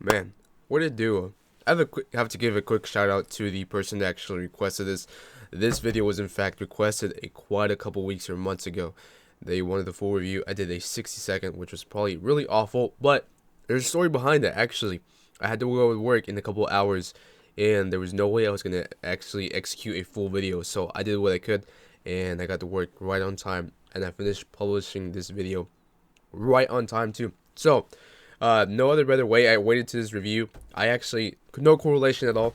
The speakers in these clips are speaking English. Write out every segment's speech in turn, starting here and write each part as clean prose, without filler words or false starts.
Man, what it do? Have to give a quick shout out to the person that actually requested this. This video was in fact requested quite a couple weeks or months ago. They wanted the full review. I did a 60-second, which was probably really awful, but there's a story behind it. Actually, I had to go to work in a couple hours, and there was no way I was gonna actually execute a full video. So I did what I could, and I got to work right on time, and I finished publishing this video right on time too. So no other better way. I waited to this review. I actually no correlation at all.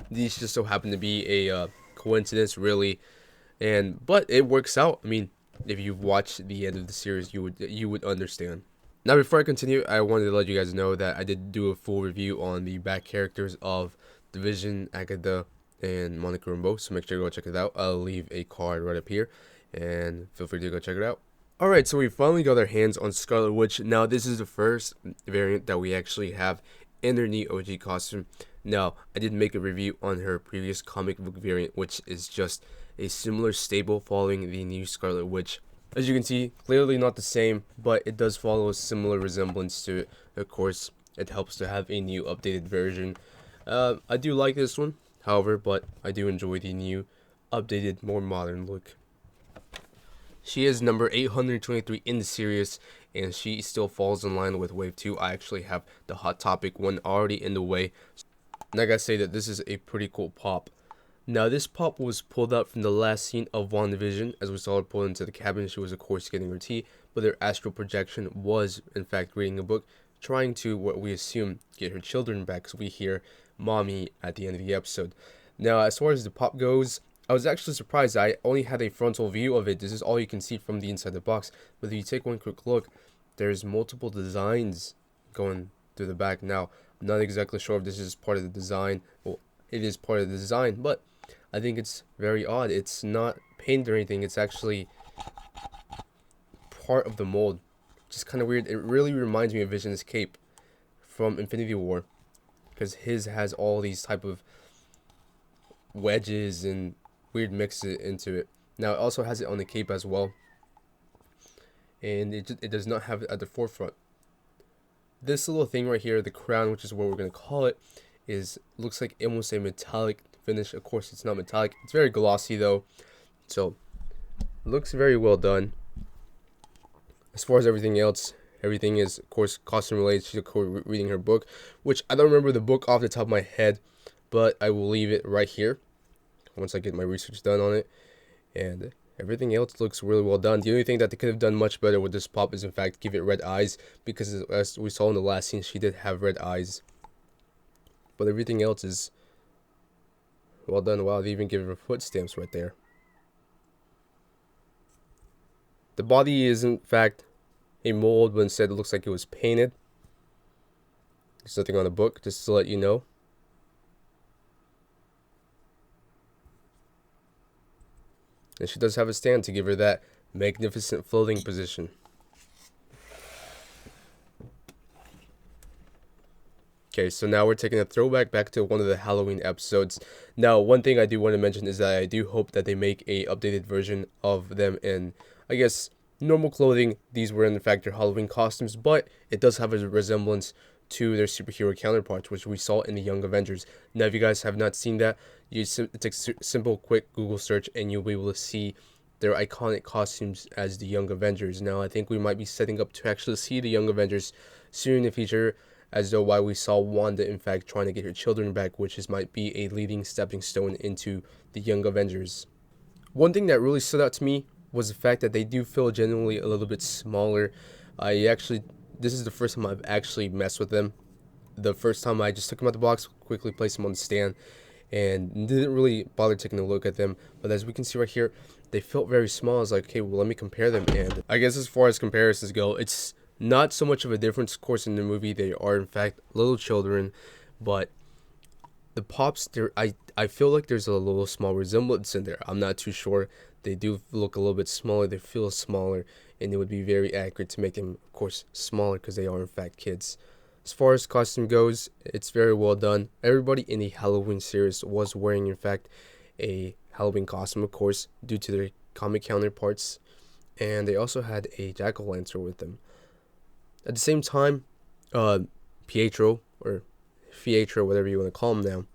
These just so happen to be a coincidence, really, but it works out. I mean, if you've watched the end of the series, you would understand. Now, before I continue, I wanted to let you guys know that I did do a full review on the back characters of Division, Agatha, and Monica Rambeau, so make sure to go check it out. I'll leave a card right up here, and feel free to go check it out. Alright, so we finally got our hands on Scarlet Witch. Now, this is the first variant that we actually have in her new OG costume. Now, I did make a review on her previous comic book variant, which is just a similar stable following the new Scarlet Witch. As you can see, clearly not the same, but it does follow a similar resemblance to it. Of course, it helps to have a new updated version. I do like this one, however, but I do enjoy the new, updated, more modern look. She is number 823 in the series, and she still falls in line with Wave 2. I actually have the Hot Topic one already in the way. And I gotta say that this is a pretty cool pop. Now, this pop was pulled out from the last scene of WandaVision. As we saw her pulled into the cabin, she was of course getting her tea, but her astral projection was in fact reading a book, trying to, what we assume, get her children back, because we hear mommy at the end of the episode. Now, as far as the pop goes, I was actually surprised. I only had a frontal view of it. This is all you can see from the inside of the box. But if you take one quick look, there's multiple designs going through the back. Now, I'm not exactly sure if this is part of the design. Well, it is part of the design, but I think it's very odd. It's not painted or anything. It's actually part of the mold. Just kind of weird. It really reminds me of Vision's cape from Infinity War, because his has all these type of wedges and weird mixes into it. Now, it also has it on the cape as well, and it does not have it at the forefront. This little thing right here, the crown, which is what we're going to call it, looks like almost a metallic finish. Of course, it's not metallic. It's very glossy though, so looks very well done. As far as everything else, everything is of course costume related. She's of course reading her book, which I don't remember the book off the top of my head, but I will leave it right here once I get my research done on it. And everything else looks really well done. The only thing that they could have done much better with this pop is in fact give it red eyes, because as we saw in the last scene, she did have red eyes. But everything else is well done. Wow, they even give her footsteps right there. The body is in fact a mold, but instead it looks like it was painted. There's nothing on the book, just to let you know. And she does have a stand to give her that magnificent floating position. Okay, so now we're taking a throwback back to one of the Halloween episodes. Now, one thing I do want to mention is that I do hope that they make a updated version of them in, I guess, normal clothing. These were in fact their Halloween costumes, but it does have a resemblance to their superhero counterparts, which we saw in the Young Avengers. Now, if you guys have not seen that, it's a simple, quick Google search, and you'll be able to see their iconic costumes as the Young Avengers. Now, I think we might be setting up to actually see the Young Avengers soon in the future, as though why we saw Wanda, in fact, trying to get her children back, which might be a leading stepping stone into the Young Avengers. One thing that really stood out to me was the fact that they do feel genuinely a little bit smaller. This is the first time I've actually messed with them. The first time I just took them out the box, quickly placed them on the stand, and didn't really bother taking a look at them. But as we can see right here, they felt very small. I was like, okay, well, let me compare them. And I guess as far as comparisons go, it's not so much of a difference. Of course, in the movie, they are in fact little children, but the pops, I feel like there's a little small resemblance in there. I'm not too sure. They do look a little bit smaller. They feel smaller, and it would be very accurate to make them, of course, smaller, because they are in fact kids. As far as costume goes, it's very well done. Everybody in the Halloween series was wearing, in fact, a Halloween costume, of course, due to their comic counterparts, and they also had a jack-o'-lantern with them. At the same time, Pietro, or Pietro, whatever you want to call him now,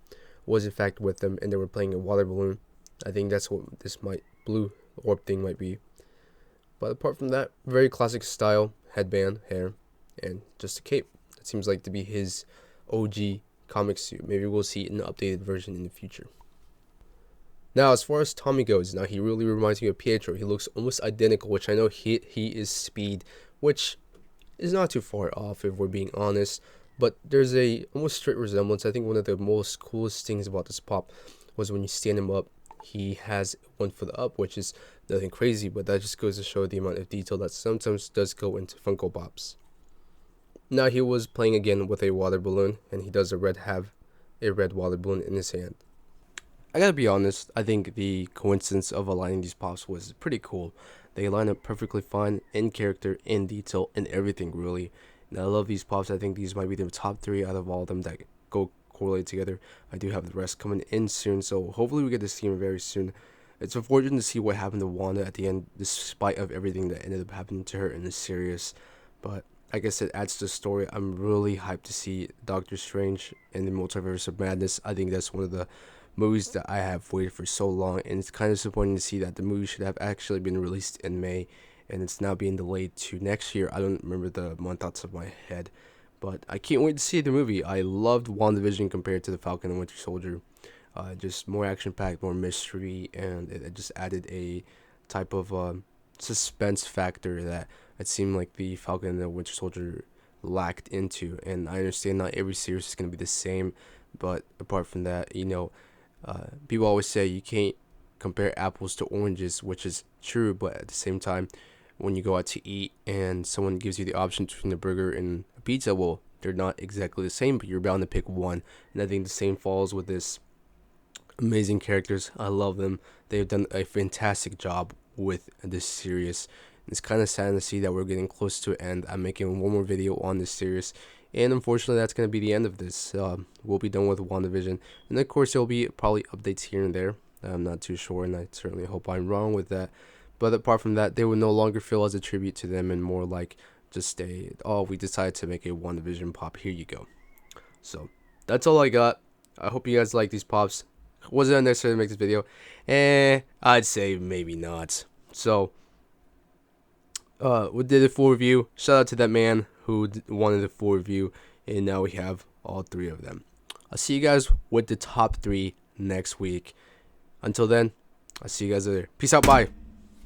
was in fact with them, and they were playing a water balloon. I think that's what this blue orb thing might be. But apart from that, very classic style headband, hair, and just a cape. It seems like to be his OG comic suit. Maybe we'll see an updated version in the future. Now, as far as Tommy goes, now he really reminds me of Pietro. He looks almost identical, which I know he is Speed, which is not too far off if we're being honest. But there's a almost straight resemblance. I think one of the most coolest things about this pop was when you stand him up, he has one foot up, which is nothing crazy, but that just goes to show the amount of detail that sometimes does go into Funko Pops. Now he was playing again with a water balloon, and he does have a red water balloon in his hand. I gotta be honest, I think the coincidence of aligning these pops was pretty cool. They line up perfectly fine in character, in detail, in everything really. And I love these pops. I think these might be the top 3 out of all of them that go correlate together. I do have the rest coming in soon, so hopefully we get to see them very soon. It's unfortunate to see what happened to Wanda at the end, despite of everything that ended up happening to her in the series. But I guess it adds to the story. I'm really hyped to see Doctor Strange and the Multiverse of Madness. I think that's one of the movies that I have waited for so long, and it's kind of disappointing to see that the movie should have actually been released in May, and it's now being delayed to next year. I don't remember the month out of my head, but I can't wait to see the movie. I loved WandaVision compared to the Falcon and Winter Soldier. Just more action-packed, more mystery, and it just added a type of suspense factor that it seemed like the Falcon and the Winter Soldier lacked into. And I understand not every series is going to be the same, but apart from that, people always say you can't compare apples to oranges, which is true, but at the same time, when you go out to eat and someone gives you the option between a burger and a pizza, well, they're not exactly the same, but you're bound to pick one. And I think the same falls with this. Amazing characters. I love them. They've done a fantastic job with this series. It's kind of sad to see that we're getting close to an end. I'm making one more video on this series, and unfortunately that's going to be the end of this. We'll be done with WandaVision, and of course there'll be probably updates here and there. I'm not too sure, and I certainly hope I'm wrong with that. But apart from that, they will no longer feel as a tribute to them, and more like just we decided to make a WandaVision pop. Here you go. So that's all I got. I hope you guys like these pops. Was it unnecessary to make this video? I'd say maybe not. So, we did a full review. Shout out to that man who wanted a full review, and now we have all 3 of them. I'll see you guys with the top 3 next week. Until then, I'll see you guys later. Peace out. Bye.